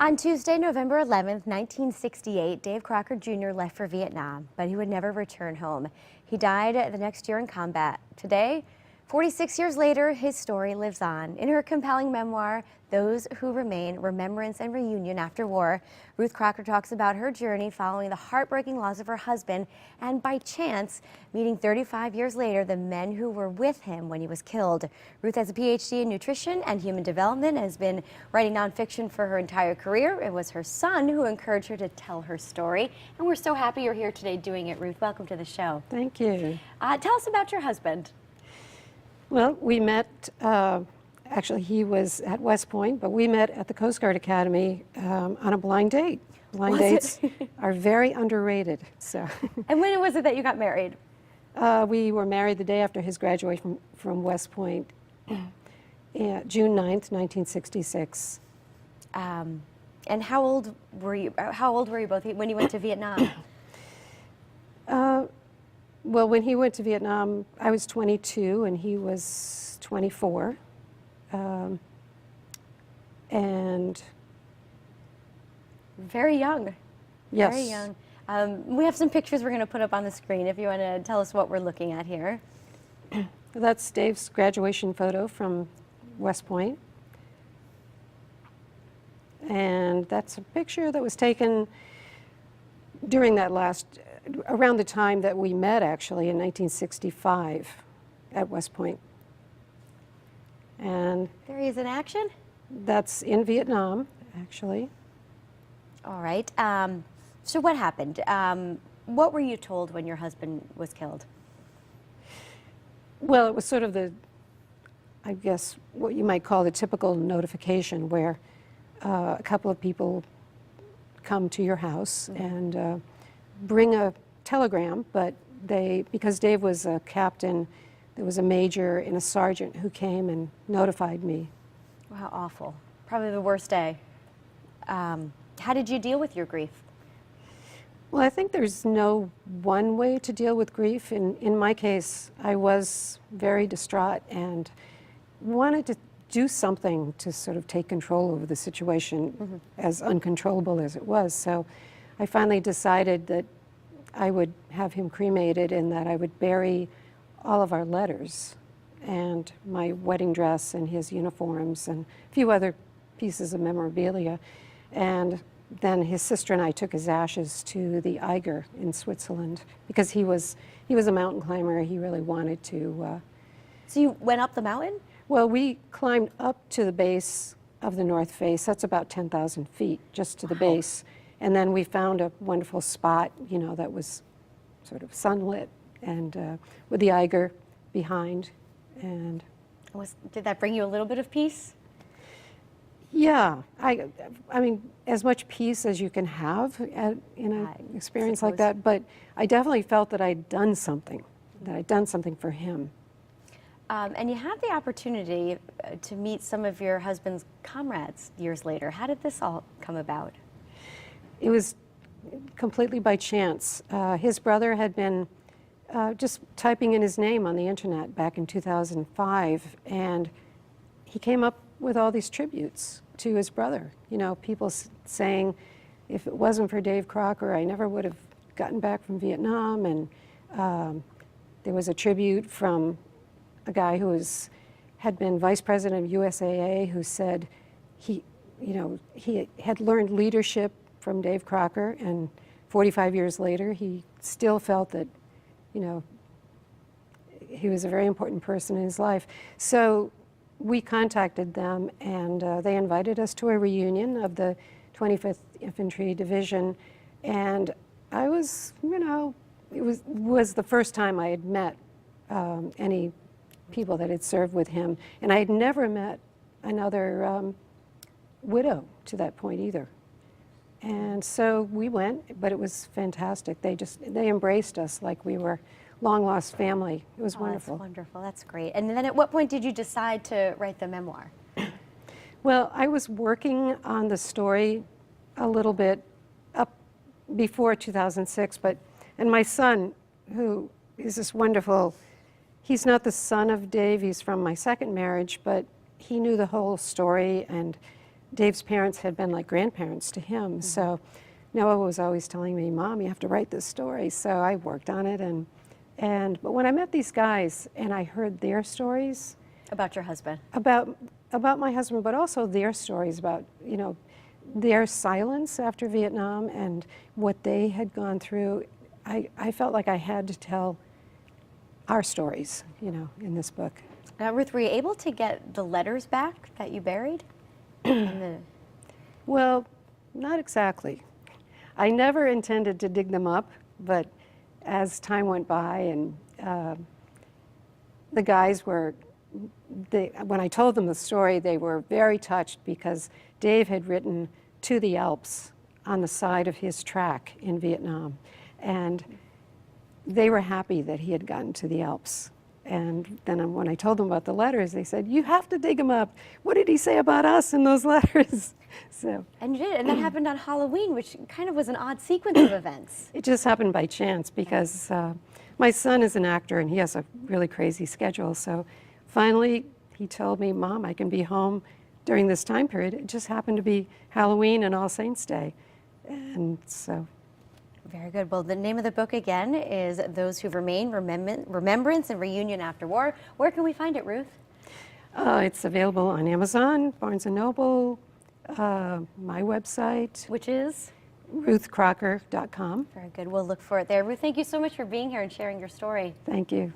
On Tuesday, November 11th, 1968, Dave Crocker Jr. left for Vietnam, but he would never return home. He died the next year in combat. Today, 46 years later, his story lives on. In her compelling memoir, Those Who Remain, Remembrance and Reunion After War, Ruth Crocker talks about her journey following the heartbreaking loss of her husband and, by chance, meeting 35 years later the men who were with him when he was killed. Ruth has a PhD in nutrition and human development and has been writing nonfiction for her entire career. It was her son who encouraged her to tell her story, and we're so happy you're here today doing it, Ruth. Welcome to the show. Thank you. Tell us about your husband. Well, we met, actually he was at West Point, but we met at the Coast Guard Academy on a blind date. Blind dates are very underrated. So. And when was it that you got married? We were married the day after his graduation from West Point, June 9th, 1966. And how old were you? How old were you both when you went to Vietnam? Well, when he went to Vietnam, I was 22 and he was 24. And very young. Yes. Very young. We have some pictures we're going to put up on the screen if you want to tell us what we're looking at here. That's Dave's graduation photo from West Point. And that's a picture that was taken during that around the time that we met, actually, in 1965 at West Point. And there he is in action? That's in Vietnam, actually. All right. So what happened? What were you told when your husband was killed? Well, it was sort of I guess, what you might call the typical notification where a couple of people come to your house and bring a telegram, but because Dave was a captain, there was a major and a sergeant who came and notified me. Wow, awful. Probably the worst day. How did you deal with your grief? Well, I think there's no one way to deal with grief. In my case, I was very distraught and wanted to do something to sort of take control over the situation, as uncontrollable as it was. So I finally decided that I would have him cremated and that I would bury all of our letters and my wedding dress and his uniforms and a few other pieces of memorabilia. And then his sister and I took his ashes to the Eiger in Switzerland because he was a mountain climber. He really wanted to. So you went up the mountain? Well, we climbed up to the base of the North Face. That's about 10,000 feet just to the base. And then we found a wonderful spot, you know, that was sort of sunlit and with the Eiger behind. And did that bring you a little bit of peace? Yeah, I mean, as much peace as you can have in an experience like that. But I definitely felt that I'd done something, for him. And you had the opportunity to meet some of your husband's comrades years later. How did this all come about? It was completely by chance. His brother had been just typing in his name on the internet back in 2005, and he came up with all these tributes to his brother. You know, people saying, if it wasn't for Dave Crocker, I never would have gotten back from Vietnam. And there was a tribute from a guy who had been vice president of USAA, who said he had learned leadership from Dave Crocker, and 45 years later, he still felt that, you know, he was a very important person in his life. So we contacted them, and they invited us to a reunion of the 25th Infantry Division. And I was, you know, it was the first time I had met any people that had served with him. And I had never met another widow to that point either. And so we went, but it was fantastic. They embraced us like we were long-lost family. It was wonderful. That's wonderful. That's great. And then at what point did you decide to write the memoir? Well, I was working on the story a little bit up before 2006, and my son, who is this wonderful, he's not the son of Dave, he's from my second marriage, but he knew the whole story, and Dave's parents had been like grandparents to him. So Noah was always telling me, Mom, you have to write this story. So I worked on it. But when I met these guys and I heard their stories About your husband. about my husband, but also their stories about, their silence after Vietnam and what they had gone through, I felt like I had to tell our stories, in this book. Ruth, were you able to get the letters back that you buried? Well, not exactly. I never intended to dig them up, but as time went by and the guys were, when I told them the story, they were very touched because Dave had written to the Alps on the side of his track in Vietnam. And they were happy that he had gotten to the Alps. And then when I told them about the letters, they said, you have to dig them up. What did he say about us in those letters? So. And you did, and that happened on Halloween, which kind of was an odd sequence of events. It just happened by chance because my son is an actor and he has a really crazy schedule. So finally, he told me, Mom, I can be home during this time period. It just happened to be Halloween and All Saints Day. And so. Very good. Well, the name of the book again is Those Who've Remained, Remembrance and Reunion After War. Where can we find it, Ruth? It's available on Amazon, Barnes & Noble, my website. Which is? RuthCrocker.com. Very good. We'll look for it there. Ruth, thank you so much for being here and sharing your story. Thank you.